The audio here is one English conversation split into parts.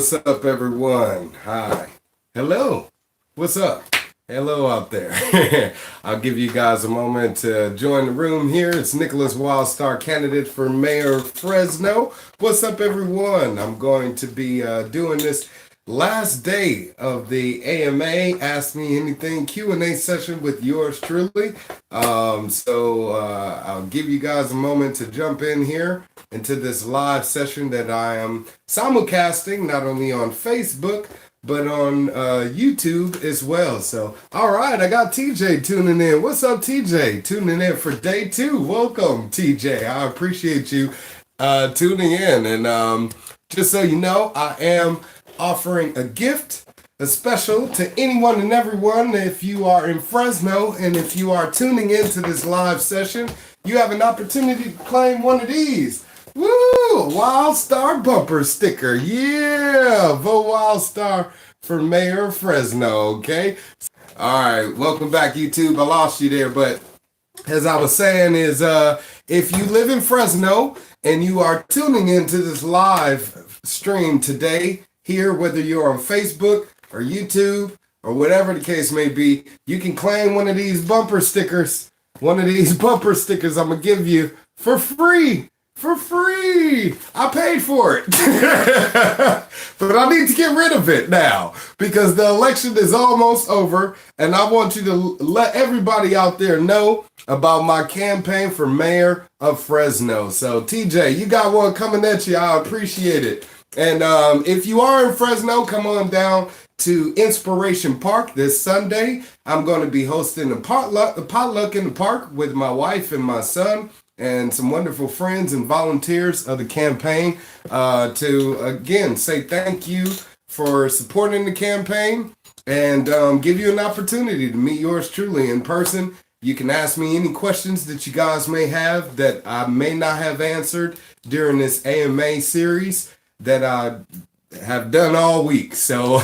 What's up, everyone? Hi. Hello. What's up? Hello out there. I'll give you guys a moment to join the room here. It's Nicholas Wildstar, candidate for Mayor of Fresno. What's up, everyone? I'm going to be doing this last day of the AMA Ask Me Anything Q&A session with yours truly. I'll give you guys a moment to jump in here into this live session that I am simulcasting not only on Facebook but on YouTube as well. So, all right, I got TJ tuning in. What's up, TJ? Tuning in for day 2. Welcome, TJ. I appreciate you tuning in. And just so you know, I am offering a gift, a special to anyone and everyone. If you are in Fresno and if you are tuning into this live session, you have an opportunity to claim one of these. Woo! Wildstar bumper sticker. Yeah! Vote Wildstar for Mayor of Fresno, okay? All right, welcome back, YouTube. I lost you there, but as I was saying is if you live in Fresno and you are tuning into this live stream today, here, whether you're on Facebook or YouTube or whatever the case may be, you can claim one of these bumper stickers. One of these bumper stickers I'm going to give you for free. For free. I paid for it. But I need to get rid of it now because the election is almost over and I want you to let everybody out there know about my campaign for Mayor of Fresno. So TJ, you got one coming at you. I appreciate it. And if you are in Fresno, come on down to Inspiration Park this Sunday. I'm going to be hosting a potluck in the park with my wife and my son and some wonderful friends and volunteers of the campaign to, again, say thank you for supporting the campaign and give you an opportunity to meet yours truly in person. You can ask me any questions that you guys may have that I may not have answered during this AMA series that I have done all week. So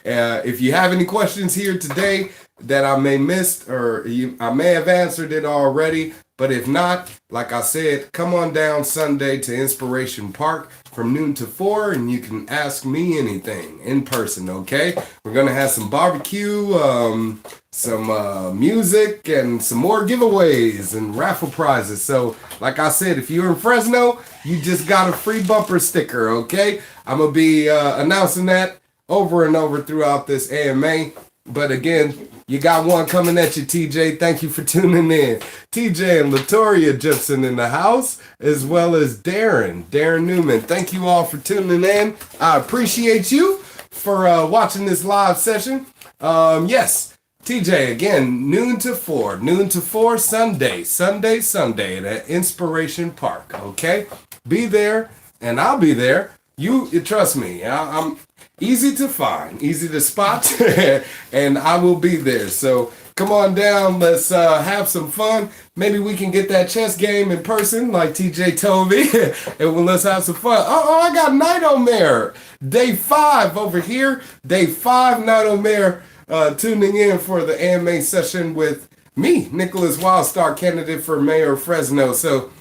if you have any questions here today that I may missed or I may have answered it already, but if not, like I said, come on down Sunday to Inspiration Park from noon to 4 and you can ask me anything in person, okay? We're going to have some barbecue, some music, and some more giveaways and raffle prizes. So, like I said, if you're in Fresno, you just got a free bumper sticker, okay? I'm going to be announcing that over and over throughout this AMA. But again, you got one coming at you, TJ. Thank you for tuning in. TJ and Latoria Gibson in the house, as well as Darren Newman. Thank you all for tuning in. I appreciate you for watching this live session. Yes, TJ, again, noon to 4 Sunday at Inspiration Park, okay? Be there, and I'll be there. You trust me, I'm easy to find, easy to spot, and I will be there. So come on down, let's have some fun. Maybe we can get that chess game in person, like TJ told me, and let's have some fun. Oh, I got Night on Mayor. Day 5 over here. Day 5, Night on Mayor, tuning in for the AMA session with me, Nicholas Wildstar, candidate for Mayor of Fresno. So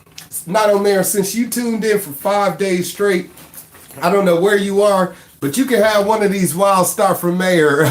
Night on Mayor, since you tuned in for 5 days straight, I don't know where you are, but you can have one of these Wildstar for Mayor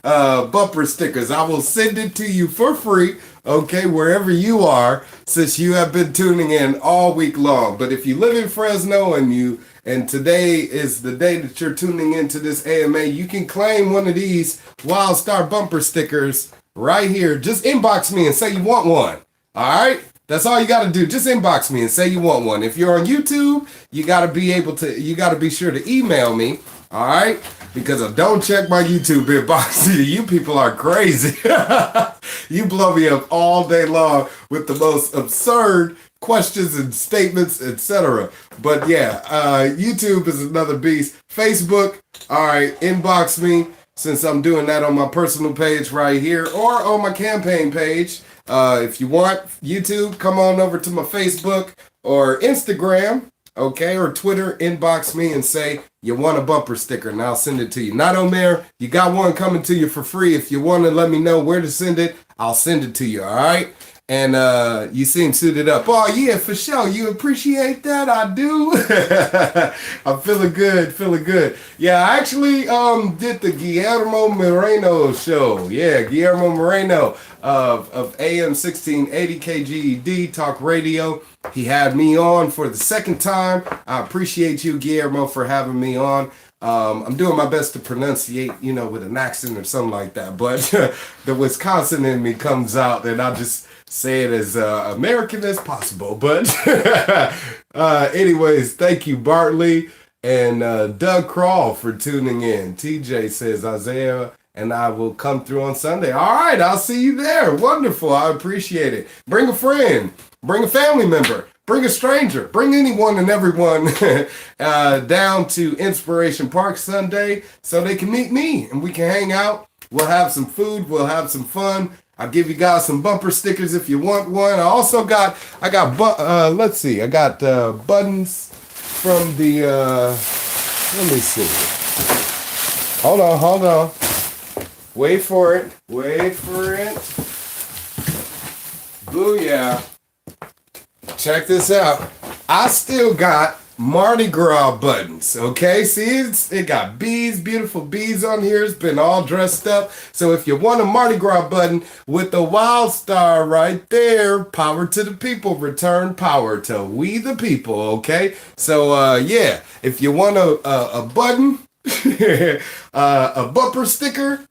bumper stickers. I will send it to you for free, okay, wherever you are, since you have been tuning in all week long. But if you live in Fresno and today is the day that you're tuning into this AMA, you can claim one of these Wildstar bumper stickers right here. Just inbox me and say you want one, all right? That's all you got to do. Just inbox me and say you want one. If you're on YouTube, you got to be sure to email me. All right? Because I don't check my YouTube inbox. You people are crazy. You blow me up all day long with the most absurd questions and statements, etc. But yeah, YouTube is another beast. Facebook, all right, inbox me since I'm doing that on my personal page right here or on my campaign page. If you want YouTube, come on over to my Facebook or Instagram, okay, or Twitter, inbox me and say you want a bumper sticker and I'll send it to you. Not on there, you got one coming to you for free. If you want to let me know where to send it, I'll send it to you, all right? And you seem suited up. Oh yeah, for sure. You appreciate that? I do. I'm feeling good, feeling good. Yeah, I actually did the Guillermo Moreno show. Yeah, Guillermo Moreno of AM 1680 KGED Talk Radio. He had me on for the second time. I appreciate you, Guillermo, for having me on. I'm doing my best to pronunciate, with an accent or something like that. But the Wisconsin in me comes out, and I just say it as American as possible. But anyways, thank you, Bartley and Doug Crawl for tuning in. TJ says Isaiah and I will come through on Sunday. All right, I'll see you there. Wonderful. I appreciate it. Bring a friend. Bring a family member. Bring a stranger. Bring anyone and everyone down to Inspiration Park Sunday so they can meet me and we can hang out. We'll have some food. We'll have some fun. I'll give you guys some bumper stickers if you want one. I also got buttons from the, let me see. Hold on. Wait for it. Booyah. Check this out. I still got Mardi Gras buttons, okay? See, it got bees, beautiful bees on here. It's been all dressed up. So if you want a Mardi Gras button with the wild star right there, power to the people, return power to we the people, okay? So, yeah, if you want a button, a bumper sticker,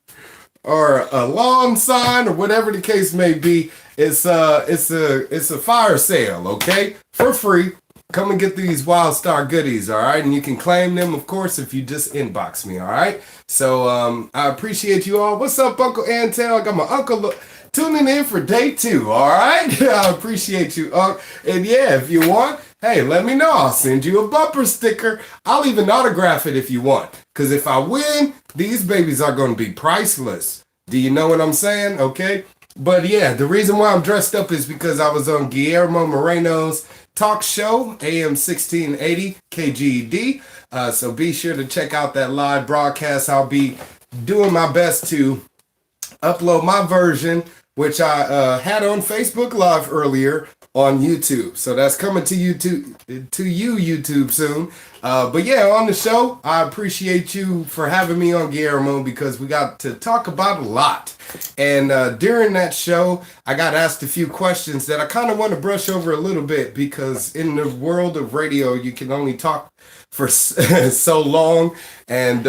or a lawn sign, or whatever the case may be, it's a fire sale, okay? For free. Come and get these Wild Star goodies, all right? And you can claim them, of course, if you just inbox me, all right? So I appreciate you all. What's up, Uncle Antel? I got my uncle tuning in for day 2, all right? I appreciate you, Unc. And yeah, if you want, hey, let me know. I'll send you a bumper sticker. I'll even autograph it if you want. Because if I win, these babies are going to be priceless. Do you know what I'm saying? Okay? But yeah, the reason why I'm dressed up is because I was on Guillermo Moreno's talk show, AM 1680 KGED. So be sure to check out that live broadcast. I'll be doing my best to upload my version, which I had on Facebook Live earlier, on YouTube. So that's coming to YouTube soon. But yeah, on the show, I appreciate you for having me on, Guillermo, because we got to talk about a lot. And during that show, I got asked a few questions that I kind of want to brush over a little bit, because in the world of radio, you can only talk for so long, and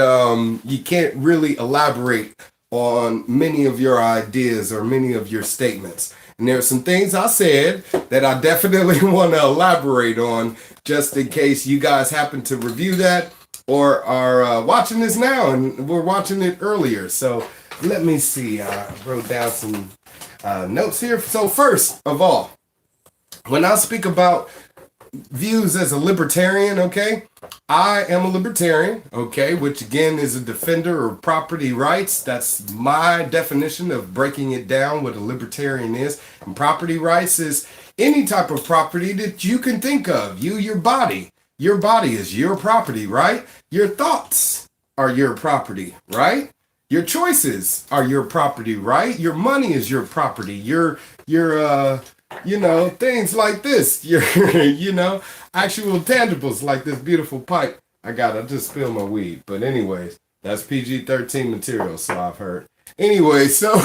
you can't really elaborate on many of your ideas or many of your statements. And there are some things I said that I definitely want to elaborate on, just in case you guys happen to review that or are watching this now and we're watching it earlier. So let me see. I wrote down some notes here. So first of all, when I speak about views as a libertarian, okay, I am a libertarian, okay, which again is a defender of property rights. That's my definition of breaking it down, what a libertarian is. And property rights is any type of property that you can think of. Your body is your property, right? Your thoughts are your property, right? Your choices are your property, right? Your money is your property. Your things like this, your, actual tangibles like this beautiful pipe I just spilled my weed. But anyways, that's PG-13 material, so I've heard. Anyway, so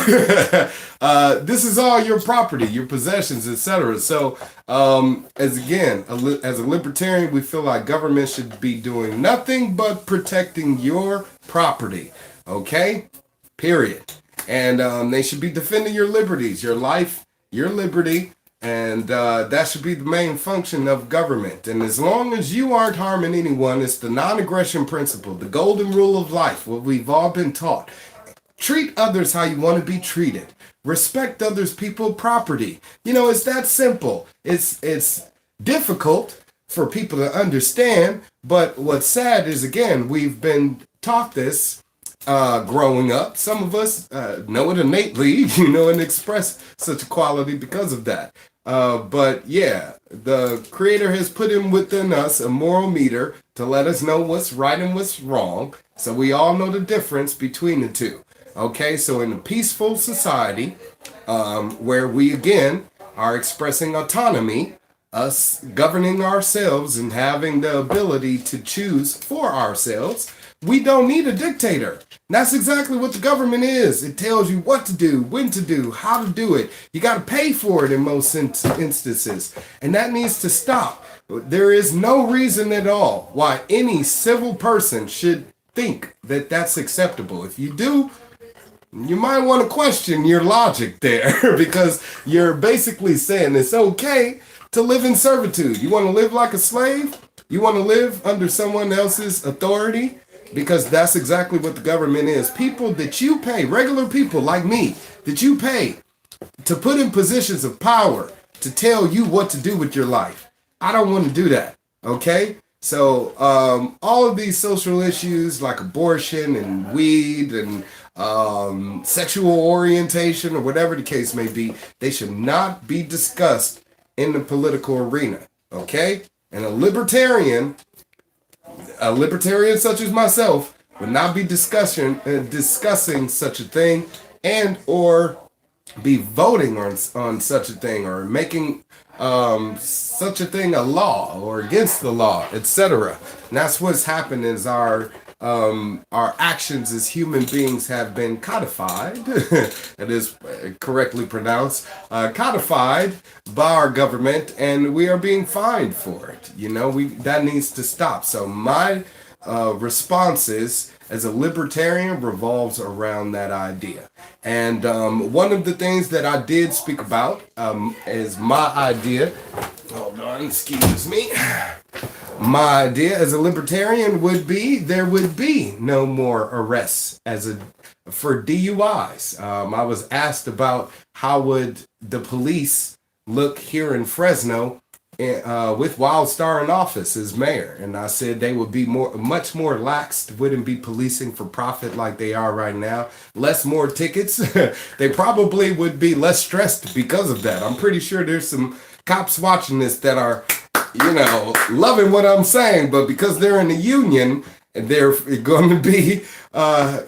this is all your property, your possessions, etc. So as a libertarian, we feel like government should be doing nothing but protecting your property, okay? Period. And they should be defending your liberties, your life, your liberty, and that should be the main function of government. And as long as you aren't harming anyone, it's the non-aggression principle, the golden rule of life, what we've all been taught. Treat others how you want to be treated. Respect others' people property. It's that simple. It's difficult for people to understand, but what's sad is, again, we've been taught this growing up. Some of us know it innately, and express such a quality because of that. But yeah, the Creator has put in within us a moral meter to let us know what's right and what's wrong, so we all know the difference between the two. Okay, so in a peaceful society, where we again are expressing autonomy, us governing ourselves and having the ability to choose for ourselves, we don't need a dictator. And that's exactly what the government is. It tells you what to do, when to do, how to do it. You got to pay for it in most instances. And that needs to stop. There is no reason at all why any civil person should think that that's acceptable. If you do, you might want to question your logic there because you're basically saying it's okay to live in servitude. You want to live like a slave? You want to live under someone else's authority? Because that's exactly what the government is. People that you pay, regular people like me, that you pay to put in positions of power to tell you what to do with your life. I don't want to do that, okay? So all of these social issues like abortion and weed and sexual orientation or whatever the case may be, they should not be discussed in the political arena, okay? And a libertarian such as myself would not be discussing such a thing and or be voting on such a thing or making such a thing a law or against the law, etc. And that's what's happened is our actions as human beings have been codified. It is correctly pronounced, codified by our government, and we are being fined for it. You know, that needs to stop. So my responses as a libertarian revolves around that idea. And one of the things that I did speak about is my idea. Hold on, excuse me. My idea as a libertarian would be there would be no more arrests for DUIs. I was asked about how would the police look here in Fresno with Wildstar in office as mayor, and I said they would be much more laxed, wouldn't be policing for profit like they are right now, more tickets. They probably would be less stressed because of that. I'm pretty sure there's some cops watching this that are, loving what I'm saying, but because they're in the union, they're going to be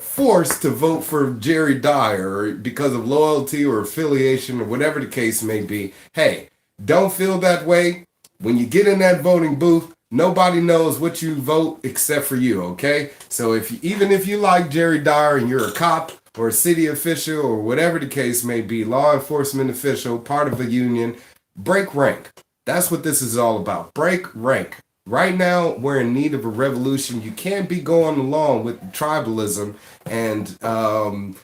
forced to vote for Jerry Dyer because of loyalty or affiliation or whatever the case may be. Hey, don't feel that way. When you get in that voting booth, nobody knows what you vote except for you, okay? So even if you like Jerry Dyer and you're a cop or a city official or whatever the case may be, law enforcement official, part of a union, break rank. That's what this is all about. Break rank. Right now, we're in need of a revolution. You can't be going along with tribalism and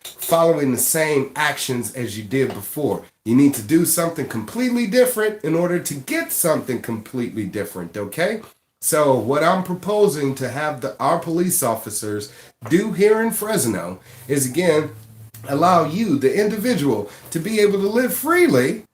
following the same actions as you did before. You need to do something completely different in order to get something completely different, okay? So what I'm proposing to have our police officers do here in Fresno is, again, allow you, the individual, to be able to live freely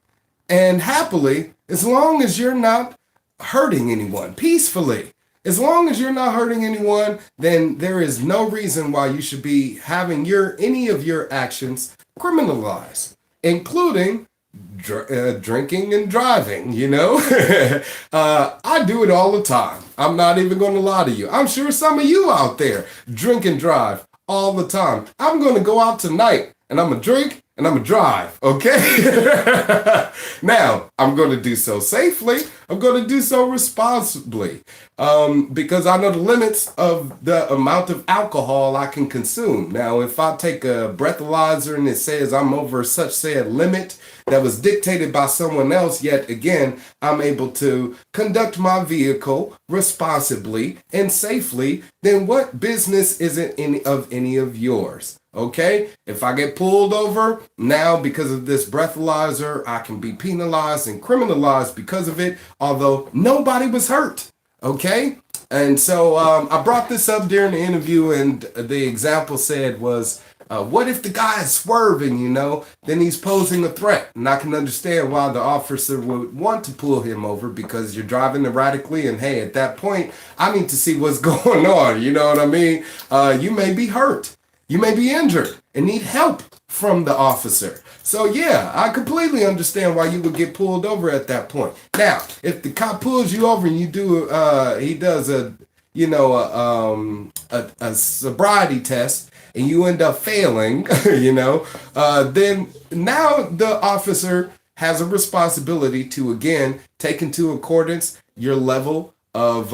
and happily as long as you're not hurting anyone peacefully. As long as you're not hurting anyone, then there is no reason why you should be having any of your actions criminalized, including drinking and driving, I do it all the time. I'm not even going to lie to you. I'm sure some of you out there drink and drive all the time. I'm going to go out tonight and I'm going to drink and I'm going to drive, okay? Now, I'm going to do so safely. I'm going to do so responsibly because I know the limits of the amount of alcohol I can consume. Now, if I take a breathalyzer and it says I'm over such said limit that was dictated by someone else, yet again, I'm able to conduct my vehicle responsibly and safely, then what business is it any of yours? Okay, if I get pulled over now because of this breathalyzer, I can be penalized and criminalized because of it, although nobody was hurt. Okay, and so I brought this up during the interview, and the example said was, what if the guy is swerving, then he's posing a threat, and I can understand why the officer would want to pull him over because you're driving erratically, and hey, at that point, I need to see what's going on, you know what I mean? You may be hurt. You may be injured and need help from the officer. So yeah, I completely understand why you would get pulled over at that point. Now, if the cop pulls you over and he does a sobriety test and you end up failing, then now the officer has a responsibility to, again, take into accordance your level of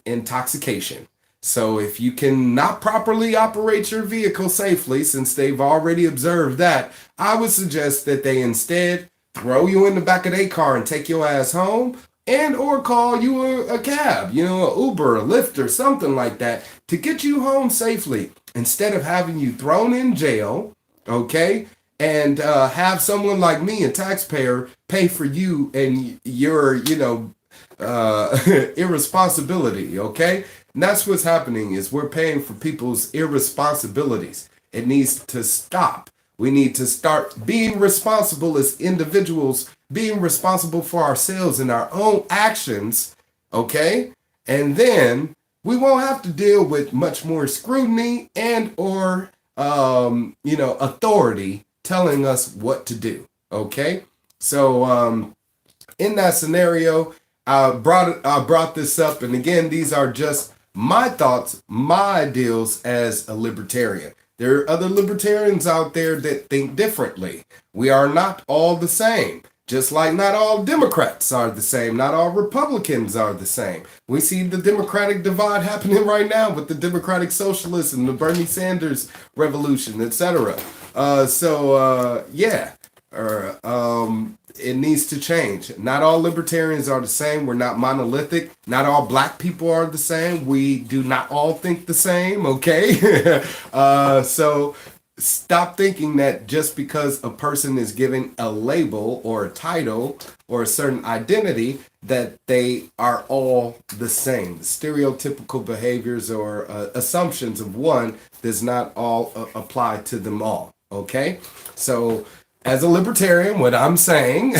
intoxication. So if you cannot properly operate your vehicle safely, since they've already observed that, I would suggest that they instead throw you in the back of their car and take your ass home, and or call you a cab, you know, a Uber, a Lyft, or something like that to get you home safely, instead of having you thrown in jail, okay, and have someone like me, a taxpayer, pay for you and your, irresponsibility, okay? And that's what's happening, is we're paying for people's irresponsibilities. It needs to stop. We need to start being responsible as individuals, being responsible for ourselves and our own actions, okay? And then we won't have to deal with much more scrutiny and or, authority telling us what to do, okay? So in that scenario, I brought this up, and again, these are just my thoughts, my ideals as a libertarian. There are other libertarians out there that think differently. We are not all the same. Just like not all Democrats are the same, not all Republicans are the same. We see the Democratic divide happening right now with the Democratic Socialists and the Bernie Sanders revolution, etc. It needs to change. Not all libertarians are the same. We're not monolithic. Not all black people are the same. We do not all think the same, okay? So stop thinking that just because a person is given a label or a title or a certain identity that they are all the same. Stereotypical behaviors or assumptions of one does not all apply to them all, okay? So as a libertarian, what I'm saying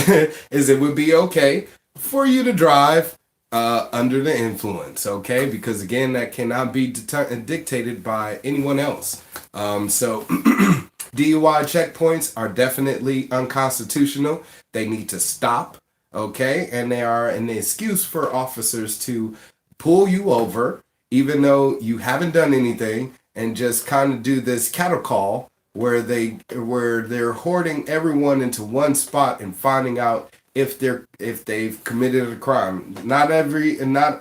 is it would be okay for you to drive under the influence, okay? Because again, that cannot be dictated by anyone else. So DUI checkpoints are definitely unconstitutional. They need to stop, okay? And they are an excuse for officers to pull you over, even though you haven't done anything, and just kind of do this cattle call where they're hoarding everyone into one spot and finding out if they've committed a crime. Not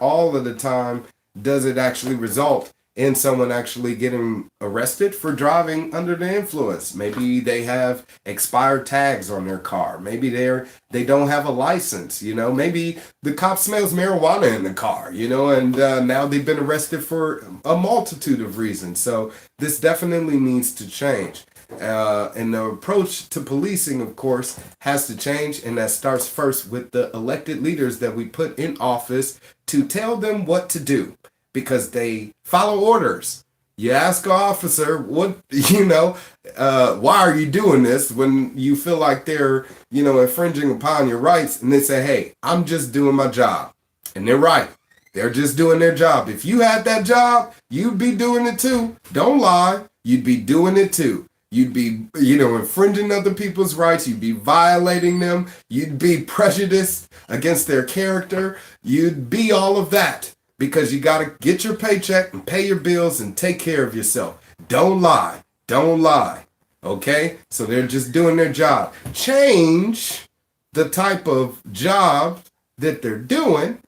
all of the time does it actually result in someone actually getting arrested for driving under the influence. Maybe they have expired tags on their car. Maybe they don't have a license, Maybe the cop smells marijuana in the car, and now they've been arrested for a multitude of reasons. So this definitely needs to change. And the approach to policing, of course, has to change, and that starts first with the elected leaders that we put in office to tell them what to do, because they follow orders. You ask an officer, why are you doing this, when you feel like they're, infringing upon your rights, and they say, hey, I'm just doing my job. And they're right. They're just doing their job. If you had that job, you'd be doing it too. Don't lie. You'd be doing it too. You'd be, infringing other people's rights. You'd be violating them. You'd be prejudiced against their character. You'd be all of that, because you got to get your paycheck and pay your bills and take care of yourself. Don't lie. Don't lie. Okay? So they're just doing their job. Change the type of job that they're doing.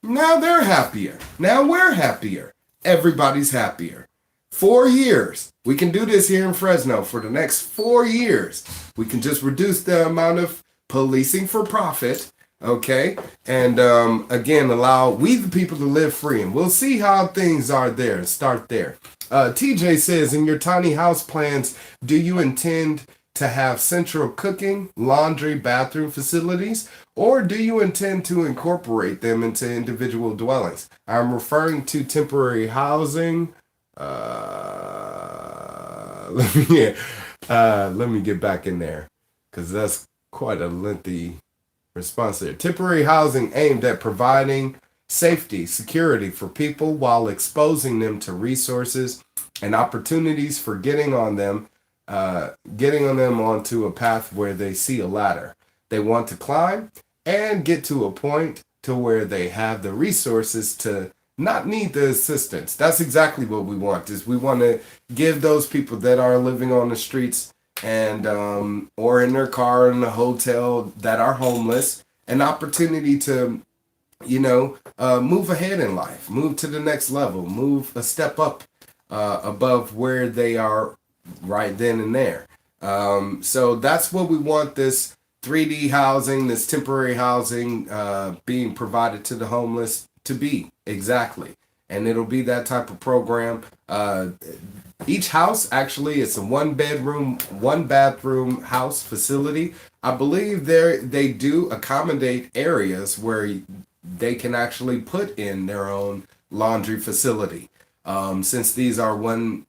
Now they're happier. Now we're happier. Everybody's happier. 4 years. We can do this here in Fresno for the next 4 years. We can just reduce the amount of policing for profit, okay? And again, allow we the people to live free. And we'll see how things are there and start there. TJ says, in your tiny house plans, do you intend to have central cooking, laundry, bathroom facilities, or do you intend to incorporate them into individual dwellings? I'm referring to temporary housing. Let me get back in there, because that's quite a lengthy response there. Temporary housing aimed at providing safety, security for people while exposing them to resources and opportunities for getting on them onto a path where they see a ladder. They want to climb and get to a point to where they have the resources to not need the assistance. That's exactly what we want. Is we want to give those people that are living on the streets and or in their car in a hotel that are homeless, an opportunity to move ahead in life, move to the next level, move a step up above where they are right then and there. So that's what we want this 3D housing, this temporary housing being provided to the homeless to be exactly. And it'll be that type of program. Each house actually it's a one bedroom, one bathroom house facility. I believe they do accommodate areas where they can actually put in their own laundry facility. Since these are one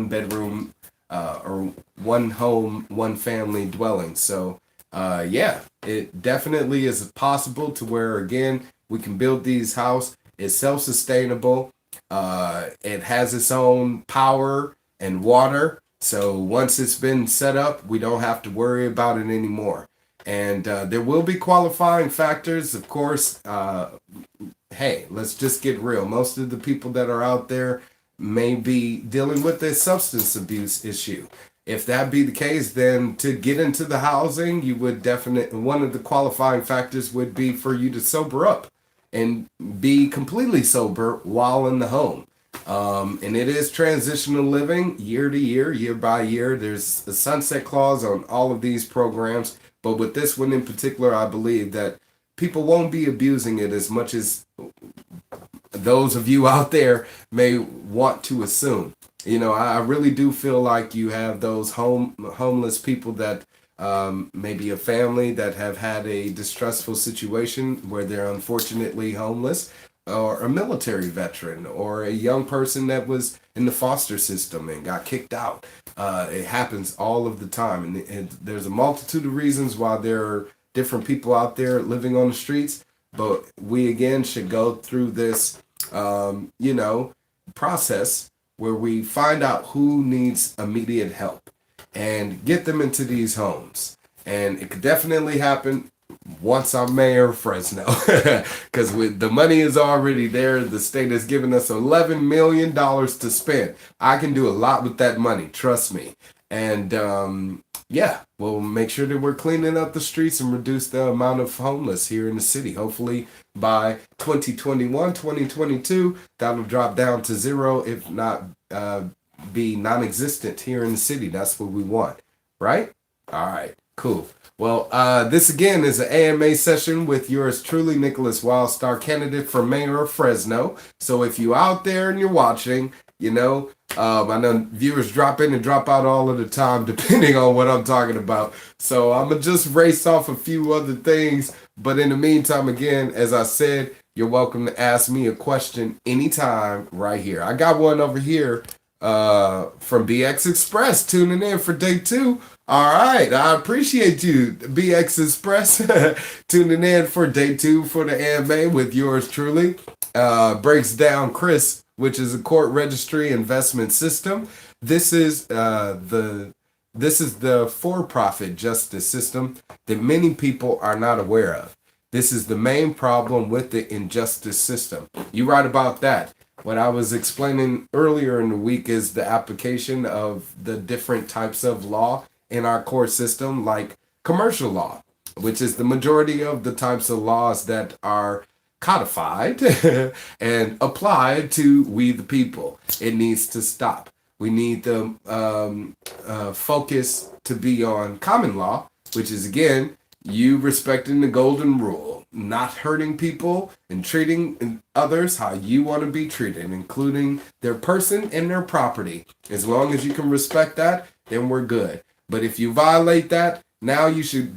bedroom or one home, one family dwelling. So, yeah, it definitely is possible to where, again, we can build these houses. It's self-sustainable. It has its own power and water. So once it's been set up, we don't have to worry about it anymore. And there will be qualifying factors, of course. Hey, let's just get real. Most of the people that are out there may be dealing with a substance abuse issue. If that be the case, then to get into the housing, you would definitely, one of the qualifying factors would be for you to sober up and be completely sober while in the home. And it is transitional living year to year, year by year. There's a sunset clause on all of these programs. But with this one in particular, I believe that people won't be abusing it as much as those of you out there may want to assume. I really do feel like you have those homeless people that maybe a family that have had a distressful situation where they're unfortunately homeless, or a military veteran, or a young person that was in the foster system and got kicked out. It happens all of the time, and there's a multitude of reasons why there are different people out there living on the streets. But we again should go through this, process where we find out who needs immediate help and get them into these homes. And it could definitely happen once I'm mayor of Fresno, because the money is already there. The state has given us $11 million to spend. I can do a lot with that money, trust me. And yeah, we'll make sure that we're cleaning up the streets and reduce the amount of homeless here in the city. Hopefully by 2021, 2022, that'll drop down to zero, if not be non-existent here in the city. That's what we want, right? All right, cool. Well, this again is an AMA session with yours truly, Nicholas Wildstar, candidate for mayor of Fresno. So if you out there and you're watching, I know viewers drop in and drop out all of the time, depending on what I'm talking about. So I'm going to just race off a few other things. But in the meantime, again, as I said, you're welcome to ask me a question anytime right here. I got one over here from BX Express tuning in for day 2. All right, I appreciate you, BX Express, tuning in for day 2 for the AMA with yours truly. Breaks down Chris, which is a court registry investment system. This is the for-profit justice system that many people are not aware of. This is the main problem with the injustice system. You're right about that. What I was explaining earlier in the week is the application of the different types of law in our court system, like commercial law, which is the majority of the types of laws that are codified and applied to we the people. It needs to stop. We need the focus to be on common law, which is, again, you respecting the golden rule, not hurting people and treating others how you want to be treated, including their person and their property. As long as you can respect that, then we're good. But if you violate that, now you should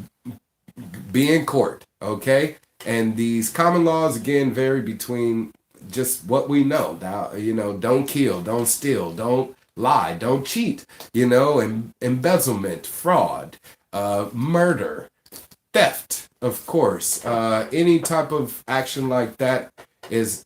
be in court, okay? And these common laws, again, vary between just what we know. Now, don't kill, don't steal, don't lie, don't cheat, embezzlement, fraud, murder, theft, of course. Any type of action like that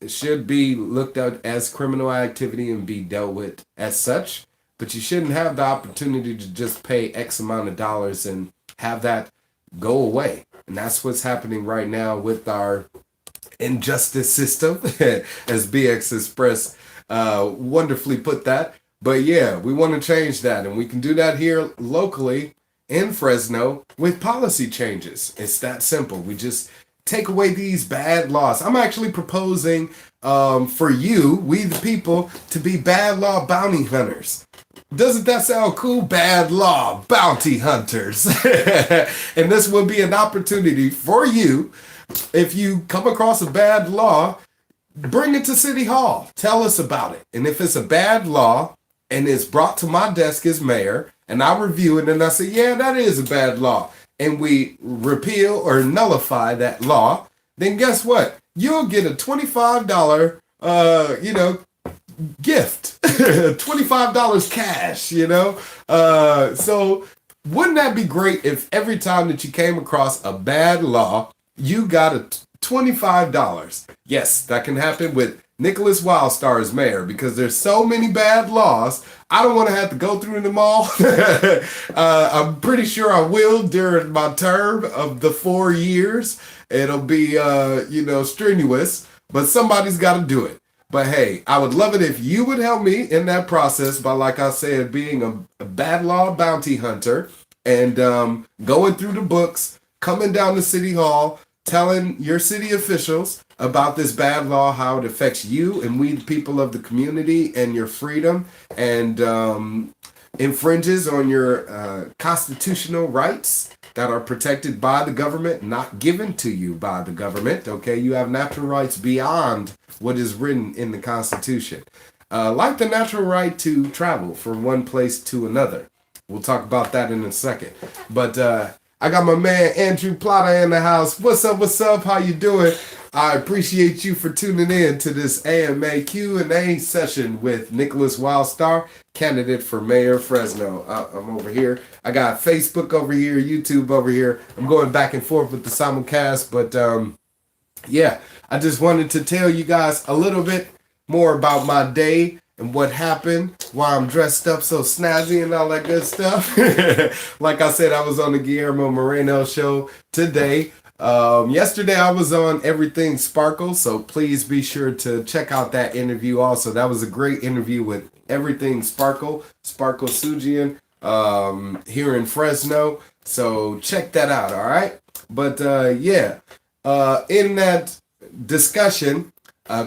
should be looked at as criminal activity and be dealt with as such. But you shouldn't have the opportunity to just pay X amount of dollars and have that go away. And that's what's happening right now with our injustice system, as BX Express wonderfully put that. But yeah, we want to change that, and we can do that here locally in Fresno with policy changes. It's that simple. We just take away these bad laws. I'm actually proposing for you, we the people, to be bad law bounty hunters. Doesn't that sound cool? Bad law bounty hunters. And this will be an opportunity for you. If you come across a bad law, bring it to City Hall. Tell us about it. And if it's a bad law and it's brought to my desk as mayor, and I review it and I say, yeah, that is a bad law, and we repeal or nullify that law, then guess what? You'll get a $25, gift. $25 cash, So wouldn't that be great if every time that you came across a bad law, you got a $25? Yes, that can happen with Nicholas Wildstar as mayor, because there's so many bad laws. I don't want to have to go through them all. I'm pretty sure I will during my term of the 4 years. It'll be, strenuous, but somebody's got to do it. But hey, I would love it if you would help me in that process by, like I said, being a bad law bounty hunter and going through the books, coming down to City Hall, telling your city officials about this bad law, how it affects you and we, the people of the community, and your freedom, and infringes on your constitutional rights that are protected by the government, not given to you by the government. Okay, you have natural rights beyond what is written in the Constitution, like the natural right to travel from one place to another. We'll talk about that in a second. But I got my man Andrew Plata in the house. What's up? What's up? How you doing? I appreciate you for tuning in to this AMA Q&A session with Nicholas Wildstar, candidate for Mayor of Fresno. I'm over here. I got Facebook over here, YouTube over here. I'm going back and forth with the simulcast, but yeah, I just wanted to tell you guys a little bit more about my day and what happened, why I'm dressed up so snazzy and all that good stuff. Like I said, I was on the Guillermo Moreno show today. Yesterday I was on Everything Sparkle, so please be sure to check out that interview also. That was a great interview with Everything Sparkle Sujian, here in Fresno. So check that out, all right? But in that discussion,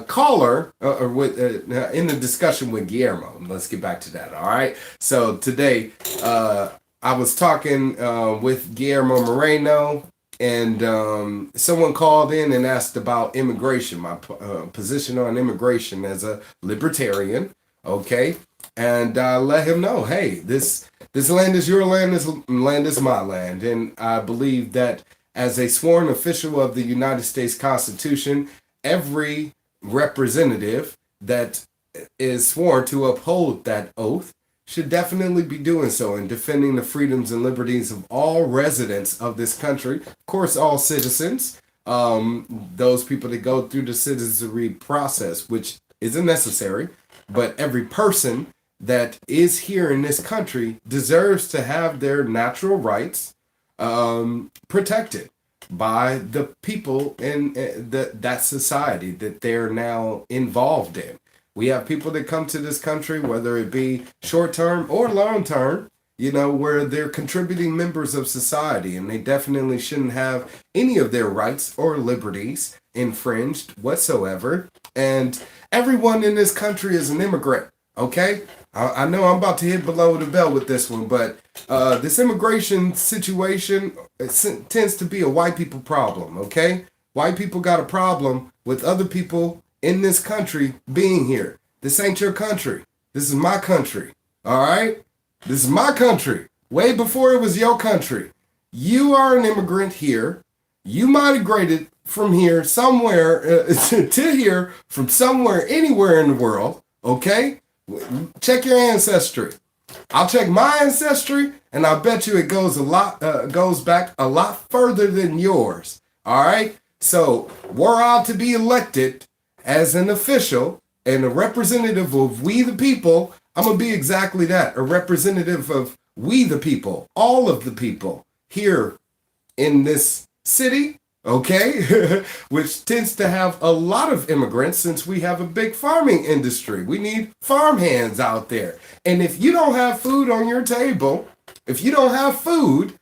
caller in the discussion with Guillermo. Let's get back to that. All right. So today, I was talking with Guillermo Moreno, and someone called in and asked about immigration, my position on immigration as a libertarian. Okay, and I let him know, hey, this land is your land. This land is my land, and I believe that as a sworn official of the United States Constitution, every representative that is sworn to uphold that oath should definitely be doing so and defending the freedoms and liberties of all residents of this country. Of course, all citizens, those people that go through the citizenry process, which isn't necessary, but every person that is here in this country deserves to have their natural rights protected by the people in that society that they're now involved in. We have people that come to this country, whether it be short-term or long-term, where they're contributing members of society, and they definitely shouldn't have any of their rights or liberties infringed whatsoever. And everyone in this country is an immigrant, okay? I know I'm about to hit below the belt with this one, but this immigration situation tends to be a white people problem, okay? White people got a problem with other people in this country being here. This ain't your country. This is my country, all right? This is my country. Way before it was your country. You are an immigrant here. You migrated from here somewhere to here from somewhere, anywhere in the world, okay? Check your ancestry. I'll check my ancestry, and I bet you it goes back a lot further than yours. All right. So were I to be elected as an official and a representative of we the people, I'm gonna be exactly that, a representative of we the people, all of the people here in this city okay? Which tends to have a lot of immigrants since we have a big farming industry. We need farm hands out there. And if you don't have food on your table, if you don't have food,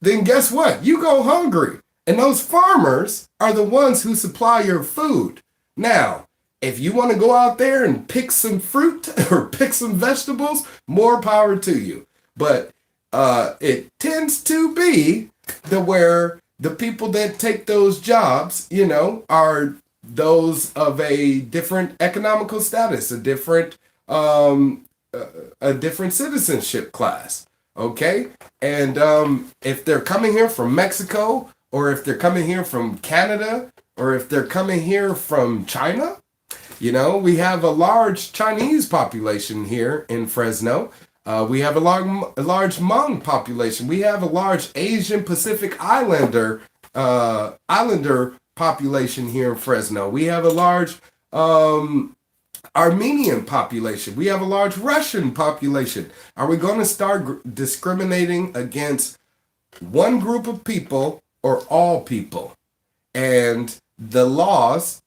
then guess what? You go hungry. And those farmers are the ones who supply your food. Now, if you want to go out there and pick some fruit or pick some vegetables, more power to you. But it tends to be where the people that take those jobs, are those of a different economical status, a different citizenship class. Okay, and if they're coming here from Mexico, or if they're coming here from Canada, or if they're coming here from China, we have a large Chinese population here in Fresno. We have a large Hmong population. We have a large Asian Pacific Islander population here in Fresno. We have a large Armenian population. We have a large Russian population. Are we going to start discriminating against one group of people or all people? And the laws,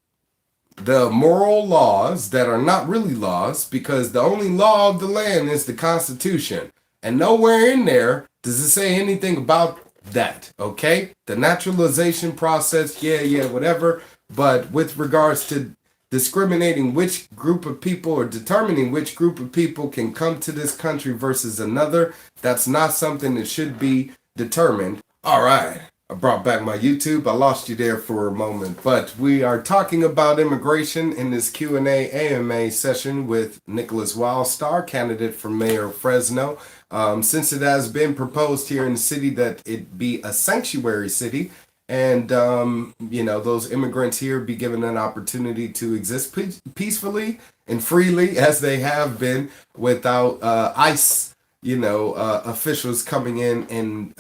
the moral laws that are not really laws, because the only law of the land is the Constitution. And nowhere in there does it say anything about that, okay? The naturalization process, yeah, whatever. But with regards to discriminating which group of people or determining which group of people can come to this country versus another, that's not something that should be determined. All right. I brought back my YouTube. I lost you there for a moment, but we are talking about immigration in this Q&A AMA session with Nicholas Wildstar, candidate for mayor of Fresno. Since it has been proposed here in the city that it be a sanctuary city, and those immigrants here be given an opportunity to exist peacefully and freely as they have been, without ICE, officials coming in and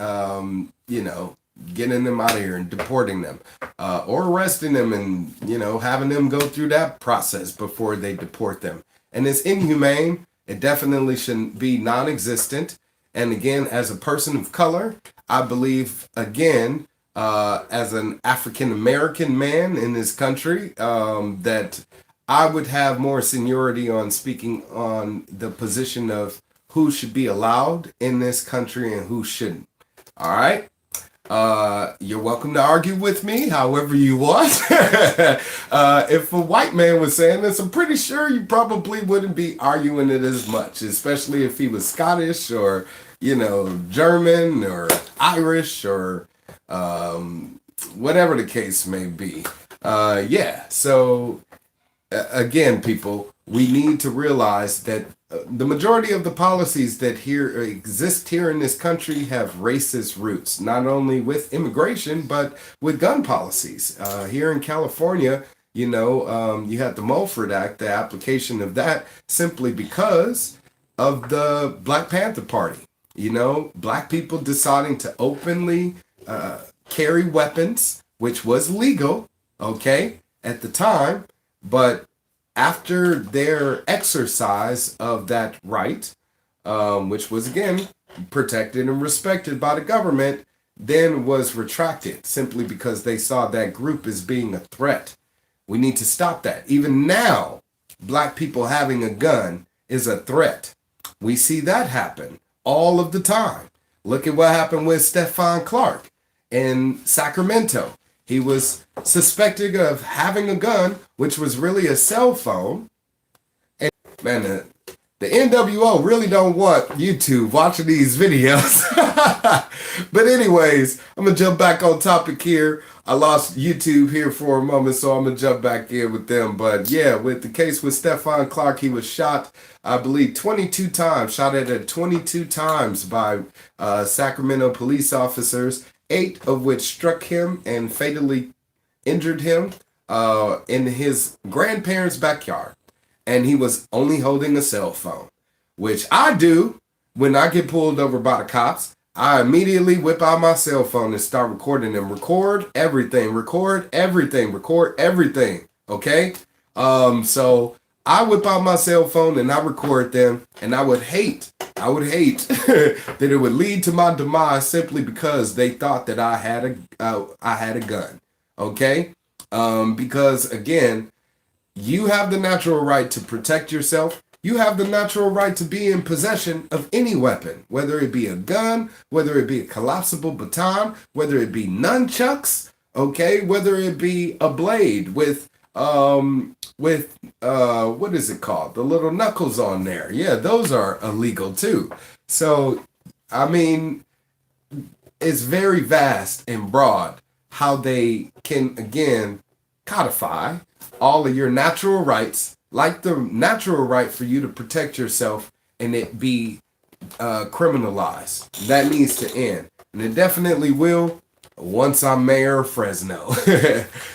getting them out of here and deporting them, or arresting them and, having them go through that process before they deport them. And it's inhumane. It definitely shouldn't be non-existent. And again, as a person of color, I believe, again, as an African-American man in this country, that I would have more seniority on speaking on the position of who should be allowed in this country and who shouldn't. All right. You're welcome to argue with me however you want. If a white man was saying this, I'm pretty sure you probably wouldn't be arguing it as much, especially if he was Scottish or, German or Irish or whatever the case may be. So again, people, we need to realize that the majority of the policies that exist here in this country have racist roots, not only with immigration, but with gun policies. Here in California, you had the Mulford Act, the application of that, simply because of the Black Panther Party. Black people deciding to openly carry weapons, which was legal, okay, at the time, but after their exercise of that right, which was, again, protected and respected by the government, then was retracted simply because they saw that group as being a threat. We need to stop that. Even now, Black people having a gun is a threat. We see that happen all of the time. Look at what happened with Stephon Clark in Sacramento. He was suspected of having a gun, which was really a cell phone. And man, the NWO really don't want YouTube watching these videos. But anyways, I'm going to jump back on topic here. I lost YouTube here for a moment, so I'm going to jump back in with them. But yeah, with the case with Stephon Clark, he was shot, I believe, 22 times, shot at 22 times by Sacramento police officers, 8 of which struck him and fatally injured him in his grandparents' backyard. And he was only holding a cell phone, which I do when I get pulled over by the cops. I immediately whip out my cell phone and start recording them. Record everything, okay? So I whip out my cell phone and I record them, and I would hate that it would lead to my demise simply because they thought that I had a gun. Okay? Because again, you have the natural right to protect yourself. You have the natural right to be in possession of any weapon, whether it be a gun, whether it be a collapsible baton, whether it be nunchucks, okay, whether it be a blade with what is it called? The little knuckles on there. Yeah, those are illegal too. So, I mean, it's very vast and broad how they can again codify all of your natural rights, like the natural right for you to protect yourself, and it be criminalized. That needs to end, and it definitely will once I'm mayor of Fresno.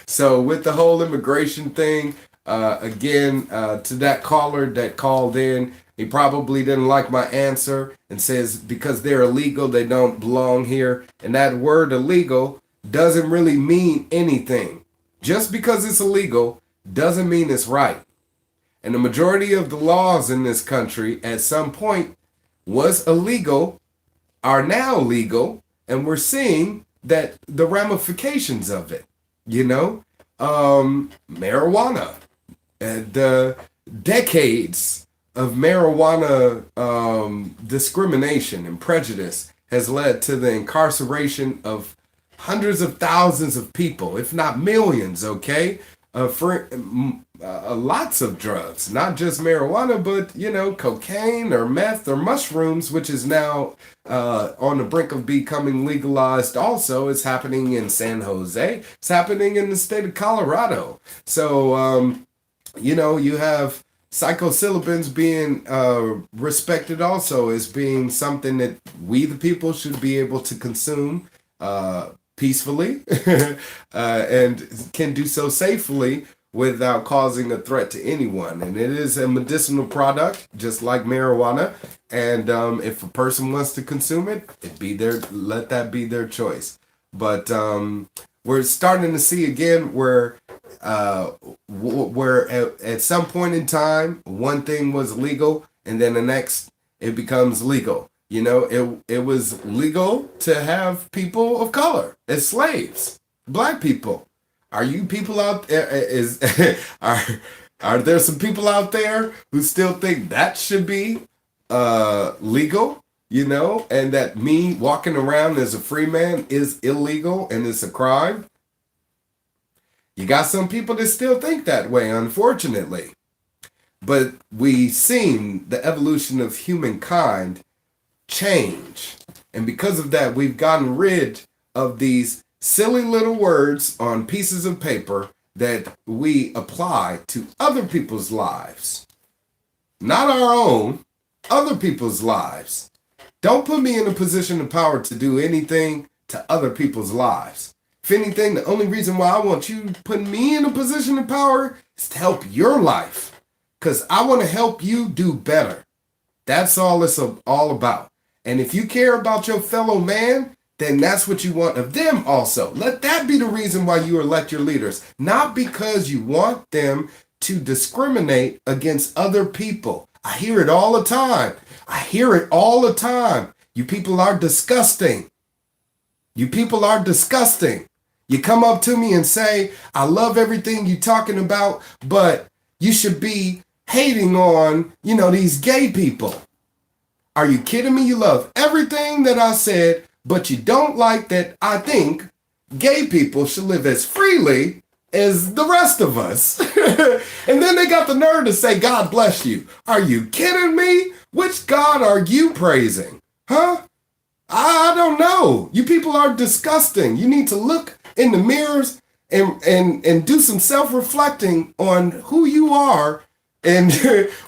So with the whole immigration thing, again, to that caller that called in, he probably didn't like my answer and says because they're illegal, they don't belong here. And that word illegal doesn't really mean anything. Just because it's illegal doesn't mean it's right. And the majority of the laws in this country at some point was illegal, are now legal, and we're seeing that the ramifications of it, marijuana, and the decades of marijuana discrimination and prejudice has led to the incarceration of hundreds of thousands of people, if not millions, okay? For lots of drugs, not just marijuana, but, cocaine or meth or mushrooms, which is now on the brink of becoming legalized also. It's happening in San Jose. It's happening in the state of Colorado. So, you have psilocybins being respected also as being something that we, the people, should be able to consume peacefully and can do so safely without causing a threat to anyone. And it is a medicinal product, just like marijuana. And if a person wants to consume it, let that be their choice. But we're starting to see again where at some point in time, one thing was legal, and then the next it becomes legal. It was legal to have people of color as slaves, black people. Are you people out there? Are there some people out there who still think that should be legal? And that me walking around as a free man is illegal and it's a crime? You got some people that still think that way, unfortunately. But we've seen the evolution of humankind change. And because of that, we've gotten rid of these silly little words on pieces of paper that we apply to other people's lives. Not our own, other people's lives. Don't put me in a position of power to do anything to other people's lives. If anything, the only reason why I want you to put me in a position of power is to help your life. Because I want to help you do better. That's all it's all about. And if you care about your fellow man, then that's what you want of them also. Let that be the reason why you elect your leaders. Not because you want them to discriminate against other people. I hear it all the time. You people are disgusting. You people are disgusting. You come up to me and say, I love everything you're talking about, but you should be hating on, these gay people. Are you kidding me? You love everything that I said, but you don't like that I think gay people should live as freely as the rest of us. And then they got the nerve to say, God bless you. Are you kidding me? Which God are you praising? Huh? I don't know. You people are disgusting. You need to look in the mirrors and do some self-reflecting on who you are and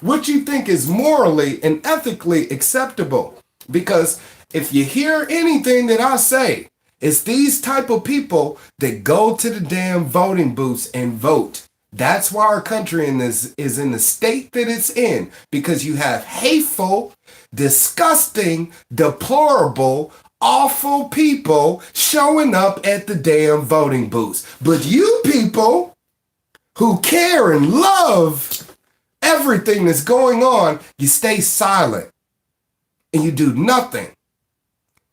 what you think is morally and ethically acceptable. Because if you hear anything that I say, it's these type of people that go to the damn voting booths and vote. That's why our country is in the state that it's in. Because you have hateful, disgusting, deplorable, awful people showing up at the damn voting booths. But you people who care and love everything that's going on, you stay silent and you do nothing.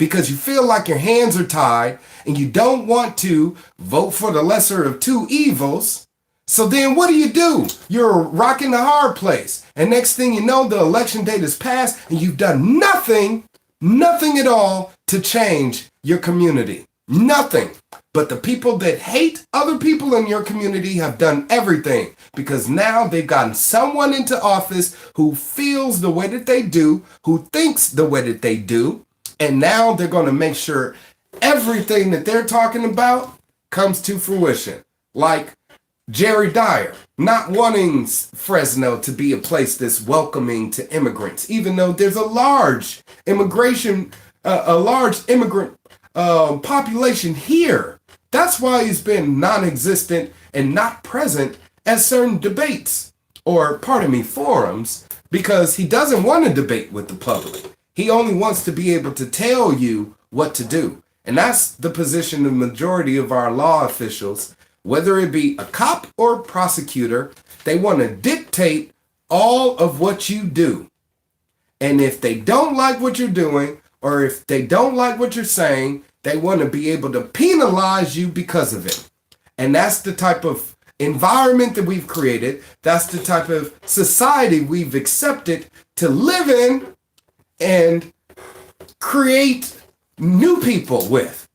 because you feel like your hands are tied and you don't want to vote for the lesser of two evils. So then what do? You're rocking the hard place. And next thing you know, the election date has passed and you've done nothing at all to change your community. Nothing. But the people that hate other people in your community have done everything, because now they've gotten someone into office who feels the way that they do, who thinks the way that they do, and now they're going to make sure everything that they're talking about comes to fruition. Like Jerry Dyer not wanting Fresno to be a place that's welcoming to immigrants, even though there's a large immigrant population here. That's why he's been non-existent and not present at certain debates, or forums, because he doesn't want to debate with the public. He only wants to be able to tell you what to do. And that's the position of the majority of our law officials, whether it be a cop or a prosecutor. They want to dictate all of what you do. And if they don't like what you're doing, or if they don't like what you're saying, they want to be able to penalize you because of it. And that's the type of environment that we've created. That's the type of society we've accepted to live in and create new people with.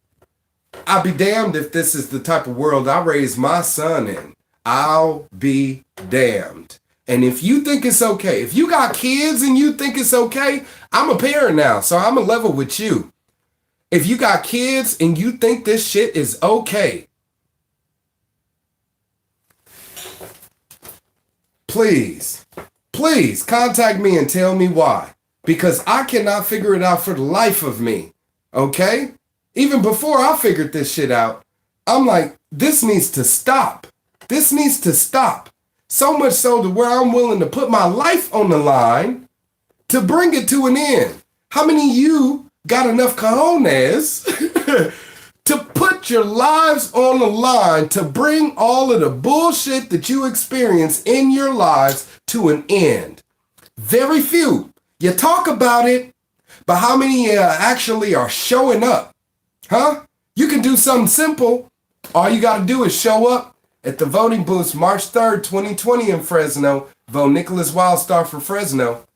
I'll be damned if this is the type of world I raise my son in. I'll be damned. And if you think it's okay, if you got kids and you think it's okay, I'm a parent now, so I'm a level with you. If you got kids and you think this shit is okay, please contact me and tell me why. Because I cannot figure it out for the life of me. Okay? Even before I figured this shit out, I'm like, this needs to stop. This needs to stop. So much so to where I'm willing to put my life on the line to bring it to an end. How many of you got enough cojones to put your lives on the line to bring all of the bullshit that you experience in your lives to an end? Very few. You talk about it, but how many actually are showing up? Huh? You can do something simple. All you got to do is show up at the voting booths March 3rd, 2020 in Fresno. Vote Nicholas Wildstar for Fresno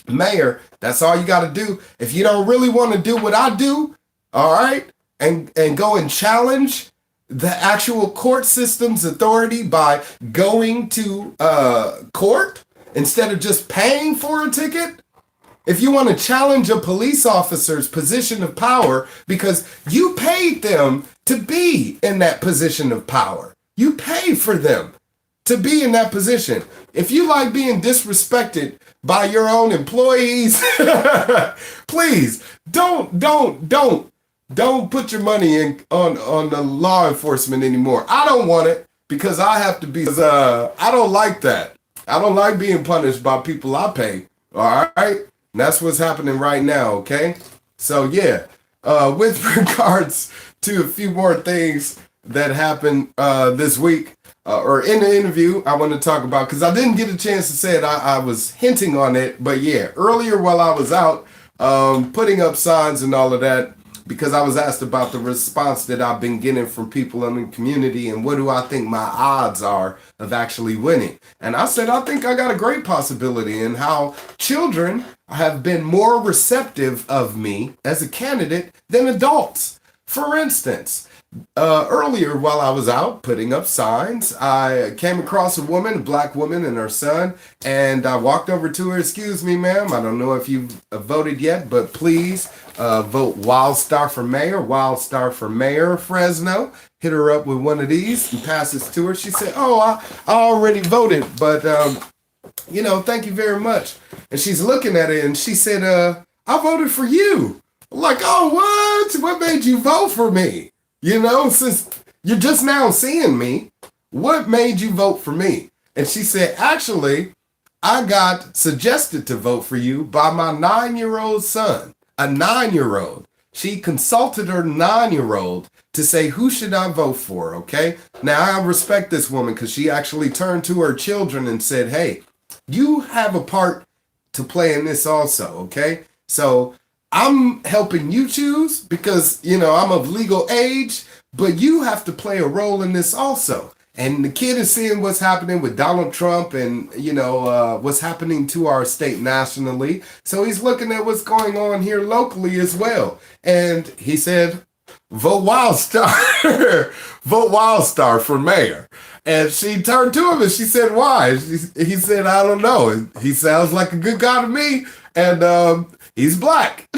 mayor. That's all you got to do. If you don't really want to do what I do, all right, and go and challenge the actual court system's authority by going to court instead of just paying for a ticket. If you want to challenge a police officer's position of power because you paid them to be in that position of power. You pay for them to be in that position. If you like being disrespected by your own employees, please don't put your money in on the law enforcement anymore. I don't want it because I have to be. I don't like that. I don't like being punished by people I pay. All right, and that's what's happening right now. Okay, so yeah, with regards to a few more things that happened this week. Or in the interview, I want to talk about, because I didn't get a chance to say it. I was hinting on it. But yeah, earlier while I was out putting up signs and all of that, because I was asked about the response that I've been getting from people in the community and what do I think my odds are of actually winning. And I said, I think I got a great possibility in how children have been more receptive of me as a candidate than adults. For instance, earlier while I was out putting up signs, I came across a black woman and her son, and I walked over to her. Excuse me, ma'am, I don't know if you've voted yet, but please vote Wildstar for mayor Fresno. Hit her up with one of these and pass this to her. She said, oh, I already voted, but thank you very much. And she's looking at it and she said, I voted for you. I'm like, oh, what made you vote for me? Since you're just now seeing me, what made you vote for me? And she said, actually, I got suggested to vote for you by my 9-year-old son, a 9-year-old. She consulted her 9-year-old to say, who should I vote for? Okay. Now I respect this woman because she actually turned to her children and said, hey, you have a part to play in this also. Okay. So I'm helping you choose because, I'm of legal age, but you have to play a role in this also. And the kid is seeing what's happening with Donald Trump and, what's happening to our state nationally. So he's looking at what's going on here locally as well. And he said, vote Wildstar, vote Wildstar for mayor. And she turned to him and she said, why? He said, I don't know. He sounds like a good guy to me. And he's black.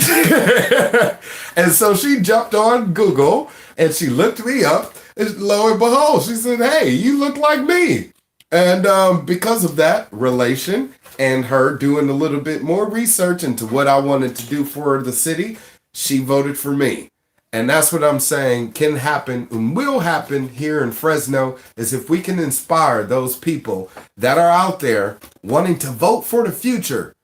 And so she jumped on Google and she looked me up. And lo and behold, she said, hey, you look like me. And because of that relation and her doing a little bit more research into what I wanted to do for the city, she voted for me. And that's what I'm saying can happen and will happen here in Fresno is if we can inspire those people that are out there wanting to vote for the future,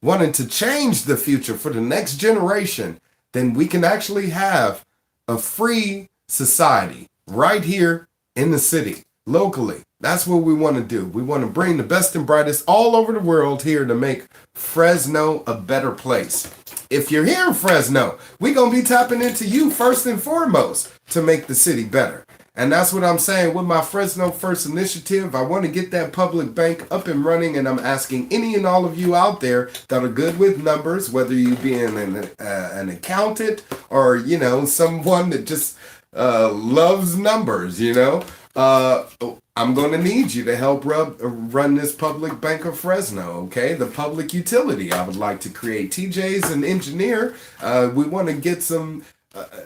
wanting to change the future for the next generation, then we can actually have a free society right here in the city, locally. That's what we want to do. We want to bring the best and brightest all over the world here to make Fresno a better place. If you're here in Fresno, we're going to be tapping into you first and foremost to make the city better. And that's what I'm saying with my Fresno First initiative. I want to get that public bank up and running, and I'm asking any and all of you out there that are good with numbers, whether you be an accountant or, someone that just loves numbers, I'm going to need you to help run this public bank of Fresno, okay? The public utility I would like to create. TJ's an engineer. We want to get some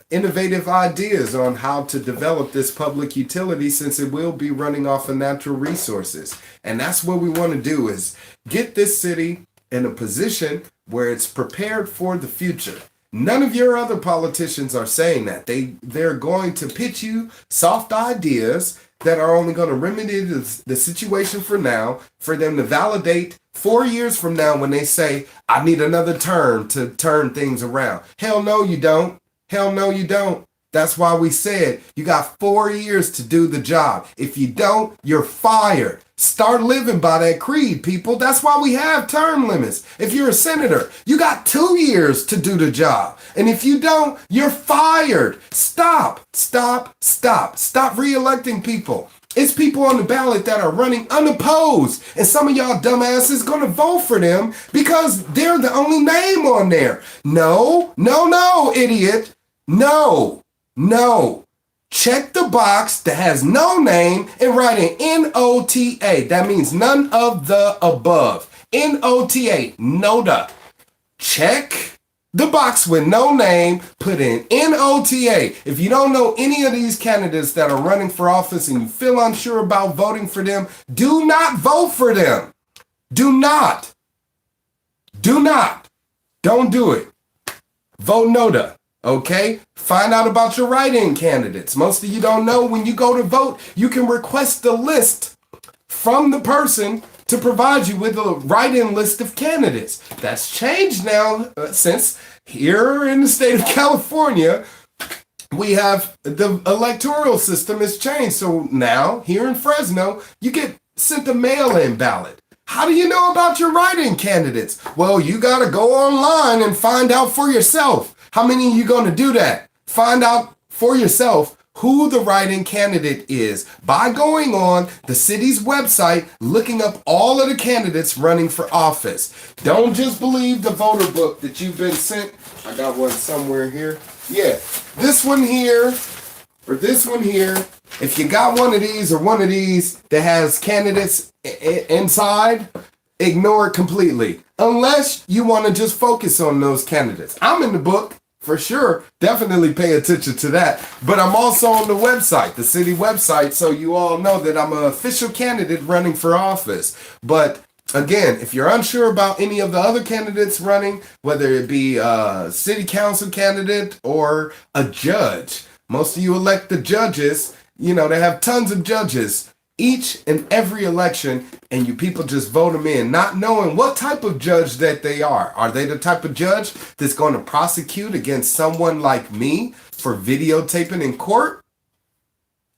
innovative ideas on how to develop this public utility since it will be running off of natural resources. And that's what we want to do is get this city in a position where it's prepared for the future. None of your other politicians are saying that. They're going to pitch you soft ideas that are only going to remedy the situation for now, for them to validate 4 years from now when they say, I need another term to turn things around. Hell no, you don't. Hell no, you don't. That's why we said you got 4 years to do the job. If you don't, you're fired. Start living by that creed, people. That's why we have term limits. If you're a senator, you got 2 years to do the job. And if you don't, you're fired. Stop re-electing people. It's people on the ballot that are running unopposed. And some of y'all dumbasses gonna vote for them because they're the only name on there. No, idiot. No. Check the box that has no name and write an N-O-T-A. That means none of the above. N-O-T-A, NOTA. Check the box with no name, put in N-O-T-A. If you don't know any of these candidates that are running for office and you feel unsure about voting for them, do not vote for them. Do not. Don't do it. Vote NOTA. Okay? Find out about your write-in candidates. Most of you don't know when you go to vote, you can request a list from the person to provide you with a write-in list of candidates. That's changed now since here in the state of California, we have the electoral system has changed. So now here in Fresno, you get sent a mail-in ballot. How do you know about your write-in candidates? Well, you got to go online and find out for yourself. How many of you going to do that? Find out for yourself who the write-in candidate is by going on the city's website, looking up all of the candidates running for office. Don't just believe the voter book that you've been sent. I got one somewhere here. Yeah, this one here or this one here. If you got one of these or one of these that has candidates inside, ignore it completely. Unless you want to just focus on those candidates. I'm in the book. For sure, definitely pay attention to that. But I'm also on the website, the city website, so you all know that I'm an official candidate running for office. But again, if you're unsure about any of the other candidates running, whether it be a city council candidate or a judge, most of you elect the judges, they have tons of judges each and every election, and you people just vote them in, not knowing what type of judge that they are. Are they the type of judge that's going to prosecute against someone like me for videotaping in court?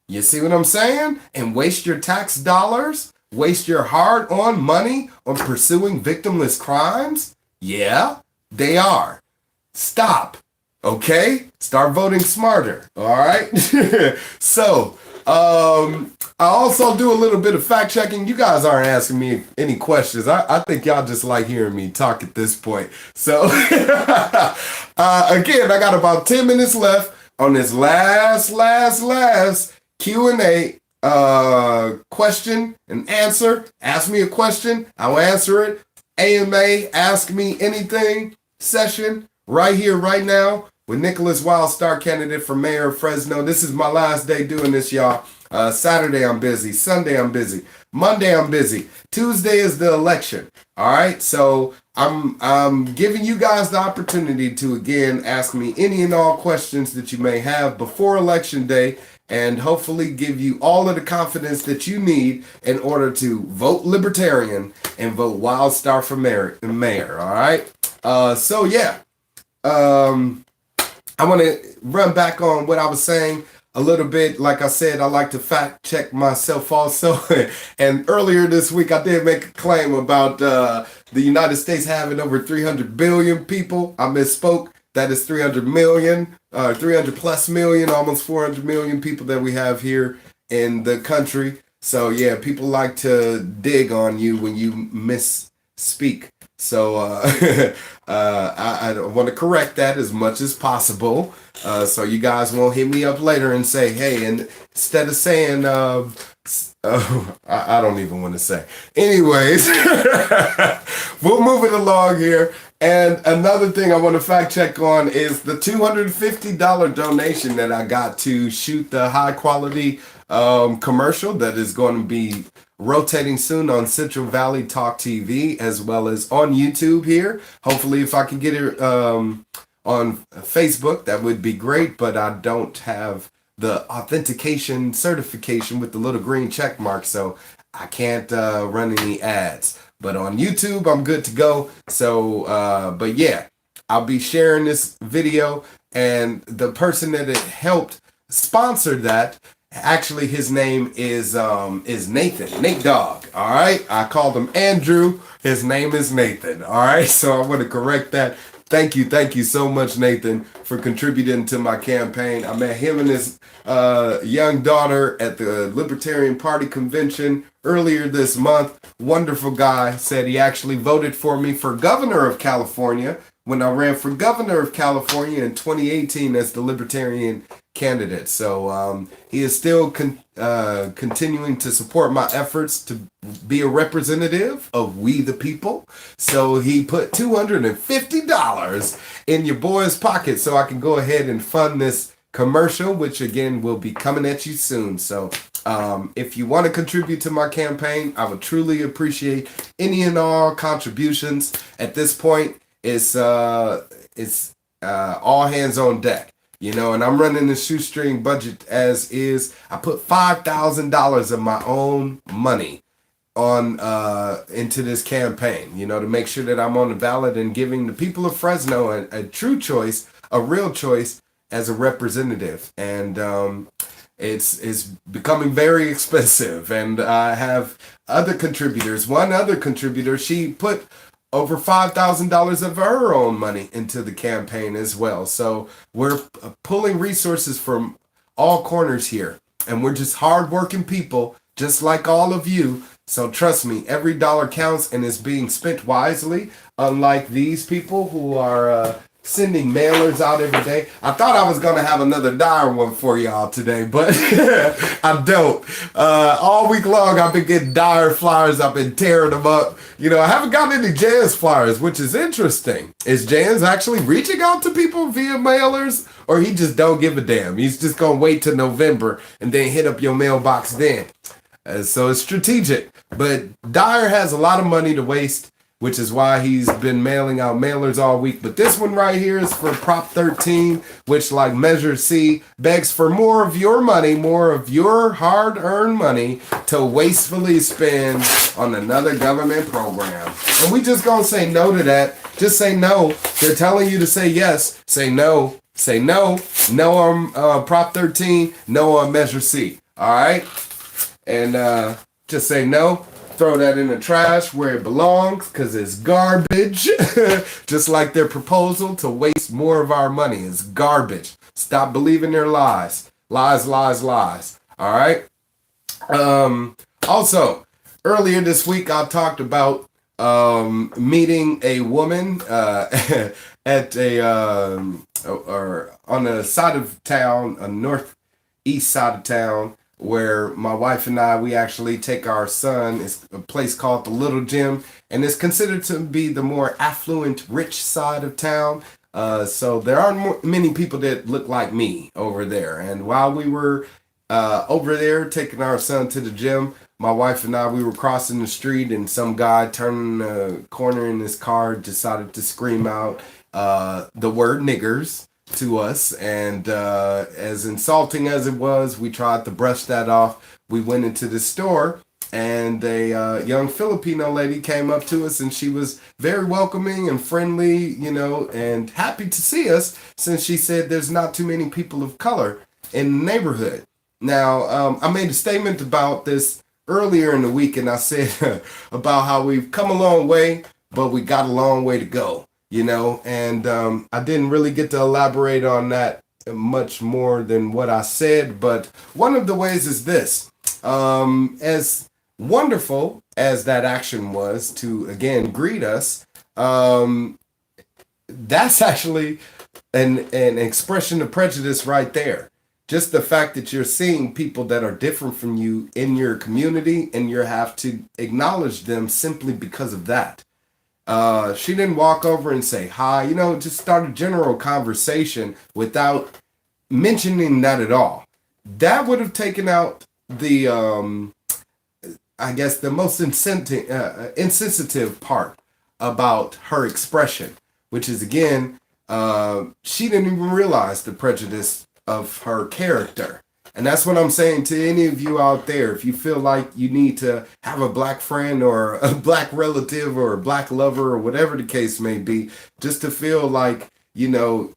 You see what I'm saying? And waste your tax dollars? Waste your hard-earned money on pursuing victimless crimes? Yeah, they are. stop. Okay? Start voting smarter. All right? So, I also do a little bit of fact checking. You guys aren't asking me any questions. I think y'all just like hearing me talk at this point. So, again, I got about 10 minutes left on this last Q&A question and answer. Ask me a question, I will answer it. AMA, ask me anything session right here, right now with Nicholas Wildstar, candidate for mayor of Fresno. This is my last day doing this, y'all. Saturday I'm busy. Sunday I'm busy. Monday I'm busy. Tuesday is the election. All right, so I'm giving you guys the opportunity to again ask me any and all questions that you may have before election day, and hopefully give you all of the confidence that you need in order to vote Libertarian and vote Wildstar for mayor. All right. So yeah, I want to run back on what I was saying a little bit. Like I said, I like to fact check myself also. And earlier this week, I did make a claim about the United States having over 300 billion people. I misspoke. That is 300 million, 300 plus million, almost 400 million people that we have here in the country. So yeah, people like to dig on you when you misspeak. So I want to correct that as much as possible. So you guys won't hit me up later and say, hey, and instead of saying, I don't even want to say. Anyways, we'll move it along here. And another thing I want to fact check on is the $250 donation that I got to shoot the high quality commercial that is going to be rotating soon on Central Valley Talk TV as well as on YouTube here. Hopefully if I can get it on Facebook, that would be great, but I don't have the authentication certification with the little green check mark, so I can't run any ads. But on YouTube, I'm good to go. So, but yeah, I'll be sharing this video, and the person that it helped sponsor that, actually his name is Nathan, Nate Dogg. All right, I called him Andrew. His name is Nathan. All right, so I want to correct that. Thank you so much, Nathan, for contributing to my campaign. I met him and his young daughter at the Libertarian Party convention earlier this month. Wonderful guy. Said he actually voted for me for governor of California when I ran for governor of California in 2018 as the Libertarian candidate. So he is still continuing to support my efforts to be a representative of we the people. So he put $250 in your boy's pocket so I can go ahead and fund this commercial, which again will be coming at you soon. So if you want to contribute to my campaign, I would truly appreciate any and all contributions. At this point, it's all hands on deck. You know, and I'm running the shoestring budget as is. I put $5,000 of my own money on into this campaign, you know, to make sure that I'm on the ballot and giving the people of Fresno a true choice, a real choice as a representative. And it's becoming very expensive. And I have other contributors. One other contributor, she put over $5,000 of her own money into the campaign as well. So we're pulling resources from all corners here. And we're just hardworking people, just like all of you. So trust me, every dollar counts and is being spent wisely, unlike these people who are sending mailers out every day. I thought I was going to have another dire one for y'all today, but I don't. All week long, I've been getting dire flyers. I've been tearing them up. You know, I haven't gotten any Jans flyers, which is interesting. Is Jans actually reaching out to people via mailers, or he just don't give a damn? He's just going to wait till November and then hit up your mailbox then. So it's strategic. But Dyer has a lot of money to waste, which is why he's been mailing out mailers all week. But this one right here is for Prop 13, which, like Measure C, begs for more of your money, more of your hard-earned money to wastefully spend on another government program. And we just gonna say no to that. Just say no. They're telling you to say yes. Say no. Say no. No on Prop 13. No on Measure C. All right? And just say no. throw that in the trash where it belongs because it's garbage. Just like their proposal to waste more of our money is garbage. Stop believing their lies. Lies, lies, lies. All right. Also, earlier this week, I talked about meeting a woman at or on the side of town, a northeast side of town, where my wife and we actually take our son. It's a place called the Little Gym, and it's considered to be the more affluent, rich side of town. So there aren't many people that look like me over there. And while we were over there taking our son to the gym, my wife and we were crossing the street, and some guy turning the corner in his car decided to scream out the word niggers to us. And as insulting as it was, we tried to brush that off. We went into the store, and a young Filipino lady came up to us, and she was very welcoming and friendly, you know, and happy to see us, since she said there's not too many people of color in the neighborhood. Now, I made a statement about this earlier in the week, and I said about how we've come a long way, but we got a long way to go, you know, and I didn't really get to elaborate on that much more than what I said, but one of the ways is this. As wonderful as that action was to, again, greet us, that's actually an expression of prejudice right there. Just the fact that you're seeing people that are different from you in your community, and you have to acknowledge them simply because of that. She didn't walk over and say hi, you know, just start a general conversation without mentioning that at all. That would have taken out the, I guess, the most insensitive part about her expression, which is, again, she didn't even realize the prejudice of her character. And that's what I'm saying to any of you out there. If you feel like you need to have a black friend or a black relative or a black lover or whatever the case may be, just to feel like, you know,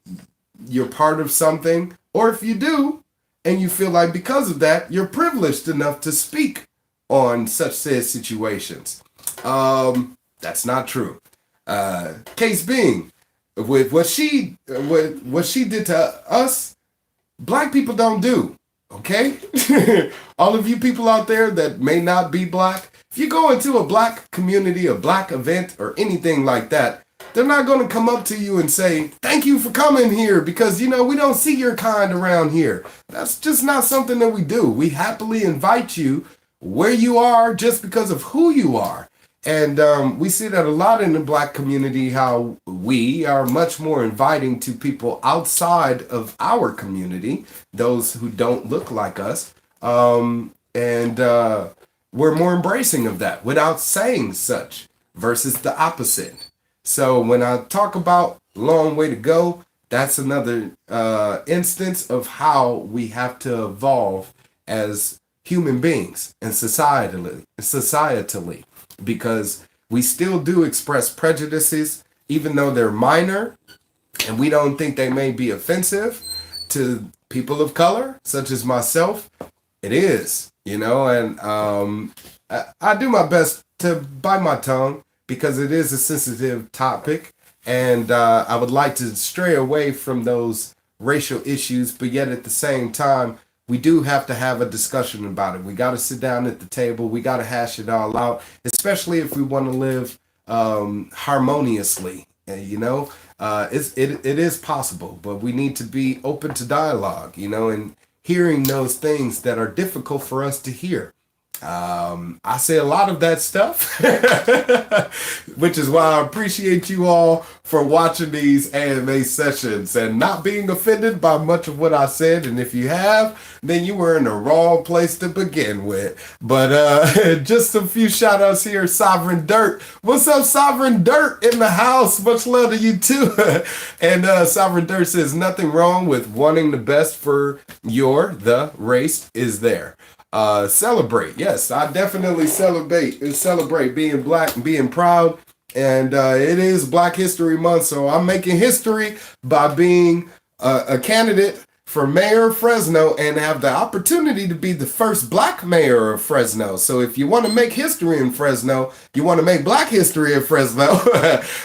you're part of something, or if you do, and you feel like because of that, you're privileged enough to speak on such said situations. That's not true. Case being, with what she did to us, black people don't do, okay? All of you people out there that may not be black, if you go into a black community, a black event, or anything like that, they're not going to come up to you and say, thank you for coming here, because, you know, we don't see your kind around here. That's just not something that we do. We happily invite you where you are just because of who you are. And we see that a lot in the black community, how we are much more inviting to people outside of our community, those who don't look like us. And we're more embracing of that without saying such, versus the opposite. So when I talk about long way to go, that's another instance of how we have to evolve as human beings and societally. Because we still do express prejudices, even though they're minor, and we don't think they may be offensive to people of color, such as myself. It is, you know, and I do my best to bite my tongue, because it is a sensitive topic, and I would like to stray away from those racial issues, but yet at the same time, we do have to have a discussion about it. We got to sit down at the table. We got to hash it all out, especially if we want to live harmoniously. You know, it is possible, but we need to be open to dialogue, you know, and hearing those things that are difficult for us to hear. I say a lot of that stuff, which is why I appreciate you all for watching these AMA sessions and not being offended by much of what I said. And if you have, then you were in the wrong place to begin with. But just a few shout outs here. Sovereign Dirt. What's up, Sovereign Dirt in the house? Much love to you too. And Sovereign Dirt says nothing wrong with wanting the best for the race is there. Celebrate. Yes, I definitely celebrate being black and being proud. And it is Black History Month, so I'm making history by being a candidate for mayor of Fresno and have the opportunity to be the first black mayor of Fresno. So if you want to make history in Fresno, you want to make black history in Fresno,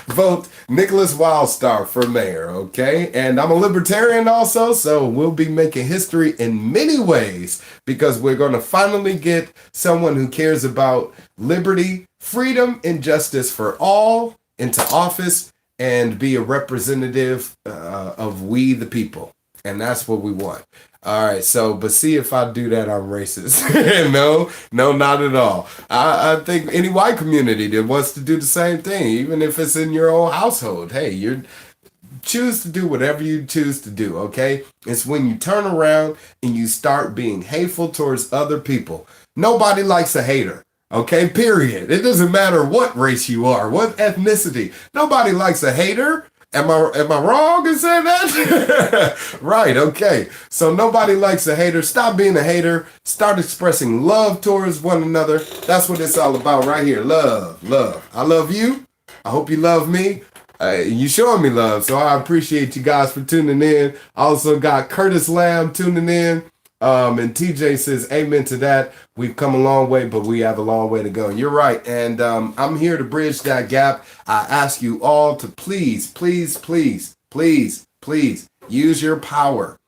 vote Nicholas Wildstar for mayor, okay? And I'm a libertarian also, so we'll be making history in many ways because we're going to finally get someone who cares about liberty, freedom, and justice for all into office and be a representative of we the people. And that's what we want. All right, so, but see if I do that, I'm racist. No, not at all. I think any white community that wants to do the same thing, even if it's in your own household, hey, you choose to do whatever you choose to do, okay? It's when you turn around and you start being hateful towards other people. Nobody likes a hater. Okay, period. It doesn't matter what race you are, what ethnicity. Nobody likes a hater. Am I wrong in saying that? Right, okay. So nobody likes a hater. Stop being a hater. Start expressing love towards one another. That's what it's all about right here. Love. I love you. I hope you love me. You showing me love, so I appreciate you guys for tuning in. I also got Curtis Lamb tuning in. And TJ says, amen to that. We've come a long way, but we have a long way to go. You're right. And I'm here to bridge that gap. I ask you all to please use your power.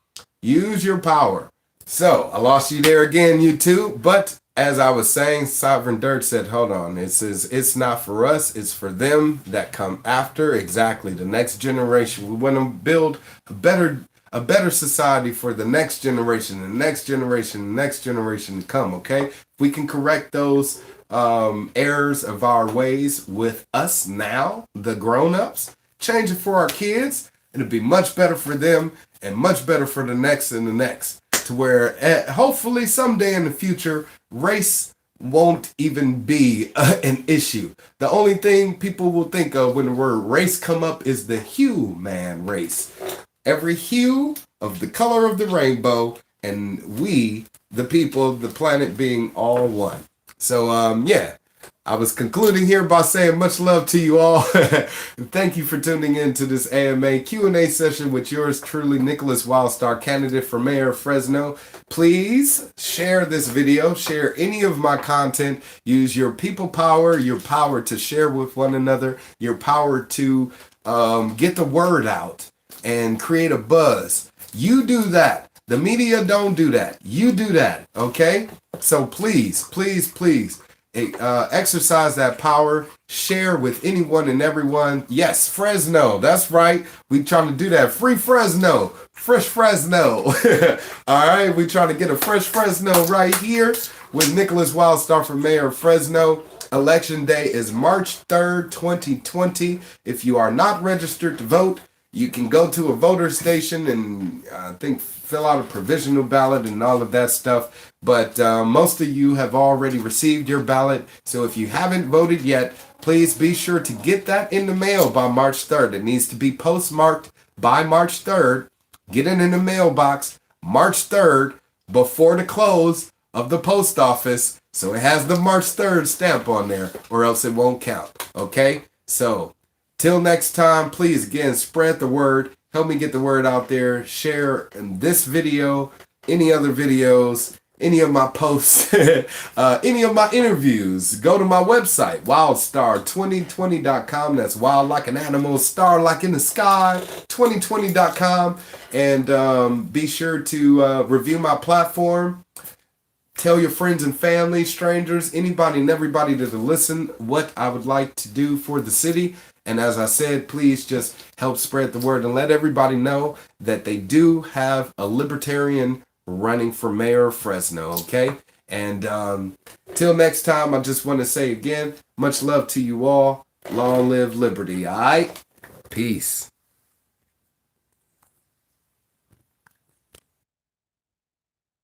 Use your power. So I lost you there again, you too. But as I was saying, Sovereign Dirt said, hold on. It says, it's not for us. It's for them that come after. Exactly. The next generation. We want to build a better society for the next generation, the next generation, the next generation to come, okay? We can correct those errors of our ways with us now, the grown-ups, change it for our kids, it'll be much better for them and much better for the next and the next, to where hopefully someday in the future, race won't even be an issue. The only thing people will think of when the word race come up is the human race. Every hue of the color of the rainbow, and we, the people of the planet, being all one. So, I was concluding here by saying much love to you all. Thank you for tuning in to this AMA Q&A session with yours truly, Nicholas Wildstar, candidate for mayor of Fresno. Please share this video, share any of my content, use your people power, your power to share with one another, your power to get the word out and create a buzz. You do that. The media don't do that. You do that, okay? So please exercise that power. Share with anyone and everyone. Yes, Fresno. That's right. We trying to do that. Free Fresno. Fresh Fresno. All right. We trying to get a fresh Fresno right here with Nicholas Wildstar for mayor of Fresno. Election day is March 3rd, 2020. If you are not registered to vote, you can go to a voter station and I think fill out a provisional ballot and all of that stuff. But most of you have already received your ballot. So if you haven't voted yet, please be sure to get that in the mail by March 3rd. It needs to be postmarked by March 3rd. Get it in the mailbox March 3rd before the close of the post office. So it has the March 3rd stamp on there or else it won't count. Okay? So till next time, please, again, spread the word. Help me get the word out there. Share this video, any other videos, any of my posts, any of my interviews. Go to my website, wildstar2020.com. That's wild like an animal, star like in the sky, 2020.com. And be sure to review my platform. Tell your friends and family, strangers, anybody and everybody to listen what I would like to do for the city. And as I said, please just help spread the word and let everybody know that they do have a libertarian running for mayor of Fresno, okay? And till next time, I just want to say again, much love to you all. Long live liberty, all right? Peace.